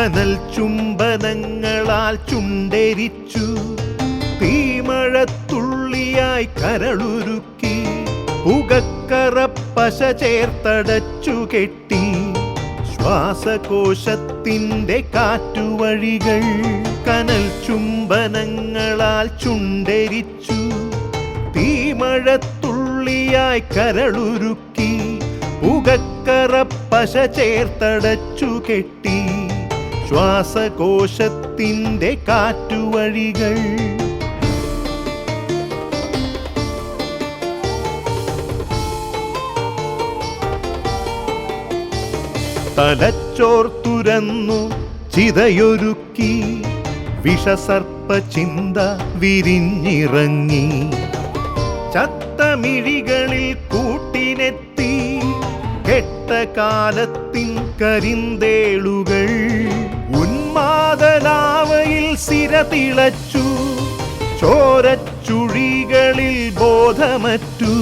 കനൽ ചുംബനങ്ങളാൽ ചുണ്ടെരിച്ചു, തീമഴത്തുള്ളിയായി കരളുരുക്കി, പുകക്കറപ്പശ ചേർത്തടച്ചു കെട്ടി, ശ്വാസകോശത്തിൻ്റെ കാറ്റുവഴികൾ. കനൽ ചുംബനങ്ങളാൽ ചുണ്ടെരിച്ചു, തീമഴത്തുള്ളിയായി കരളുരുക്കി, പുകക്കറപ്പശ ചേർത്തടച്ചു കെട്ടി, ശ്വാസകോശത്തിൻ്റെ കാറ്റുവഴികൾ. തലച്ചോർ തുരന്നു ചിതയൊരുക്കി, വിഷസർപ്പചിന്ത വിരിഞ്ഞിറങ്ങി, ചത്തമിഴികളിൽ കൂട്ടിനെത്തി, കെട്ട കാലത്തിൻ കരിന്തേളുകൾ. ഉന്മാദലാവയിൽ സിര തിളച്ചു, ചോരച്ചുഴികളിൽ ബോധമറ്റു,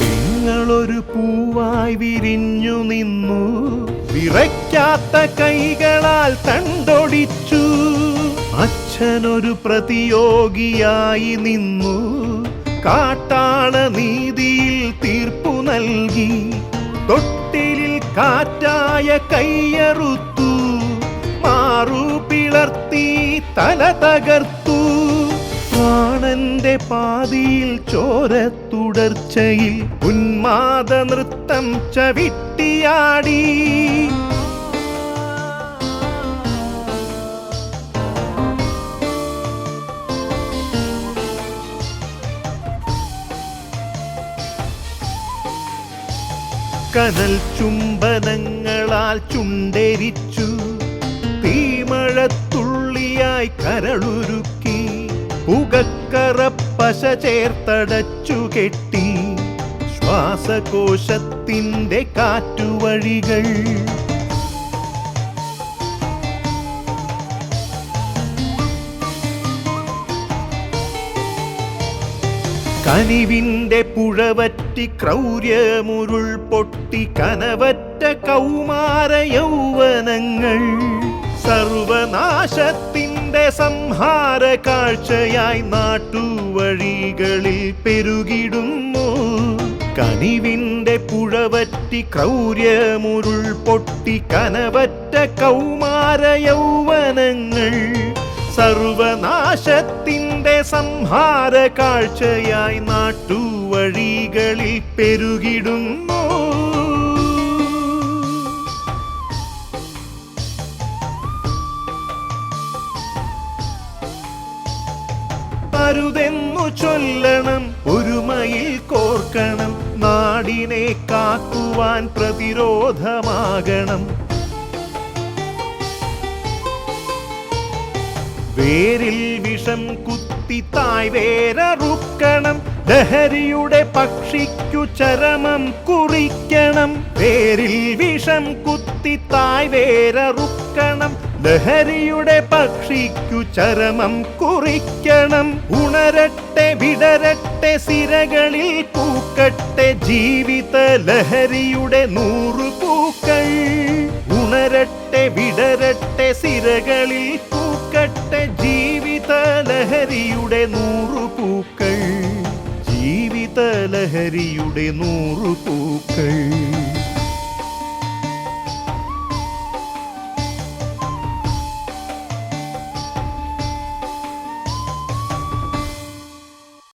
നിങ്ങളൊരു പൂവായി വിരിഞ്ഞു നിന്നു, വിറയ്ക്കാത്ത കൈകളാൽ തണ്ടൊടിച്ചു. അച്ഛനൊരു പ്രതിയോഗിയായി നിന്നു, കാട്ടാള നീതിയിൽ തീർപ്പു നൽകി, തൊട്ടിലിൽ കാറ്റായ കയ്യറുത്തു, മാറു പിളർത്തി തല തകർത്തു. പ്രാണന്റെ പാതിയിൽ ചോരത്തുടർച്ചയിൽ ഉന്മാദ നൃത്തം ചവിട്ടിയാടി. കനൽ ചുംബനങ്ങളാൽ ചുണ്ടെരിച്ചു, തീമഴത്തുള്ളിയായി കരളുരുക്കി, പുകക്കറപ്പശ ചേർത്തടച്ചു കെട്ടി, ശ്വാസകോശത്തിൻ്റെ കാറ്റുവഴികൾ. കനിവിൻ്റെ പുഴവറ്റി ക്രൗര്യമുരുൾ പൊട്ടി, കനവറ്റ കൗമാര യൗവനങ്ങൾ, സർവനാശത്തിൻ്റെ സംഹാര കാഴ്ചയായി നാട്ടുവഴികളിൽ പെരുകിടുന്നു. കനിവിൻ്റെ പുഴവറ്റി ക്രൗര്യമുരുൾ പൊട്ടി, കനവറ്റ കൗമാര യൗവനങ്ങൾ, സർവനാശത്തിൻ്റെ സംഹാര കാഴ്ചയായി നാട്ടുവഴികളിൽ പെരുകിടുന്നു. അരുതെന്നു ചൊല്ലണം, ഒരുമയിൽ കോർക്കണം, നാടിനെ കാക്കുവാൻ പ്രതിരോധമാകണം. വേരിൽ വിഷം കുത്തി തായ് വേരറുക്കണം, ലഹരിയുടെ പക്ഷിക്കു ചരമം കുറിക്കണം. വേരിൽ വിഷം കുത്തി തായ് വേരറുക്കണം, ലഹരിയുടെ പക്ഷിക്കു ചരമം കുറിക്കണം. ഉണരട്ടെ വിടരട്ടെ സിരകളിൽ പൂക്കട്ടെ, ജീവിത ലഹരിയുടെ 100 പൂക്കൾ. ഉണരട്ടെ വിടരട്ടെ സിരകളിൽ പൂക്കട്ടെ, ജീവിത ലഹരിയുടെ 100 പൂക്കൾ. ജീവിത ലഹരിയുടെ 100 പൂക്കൾ.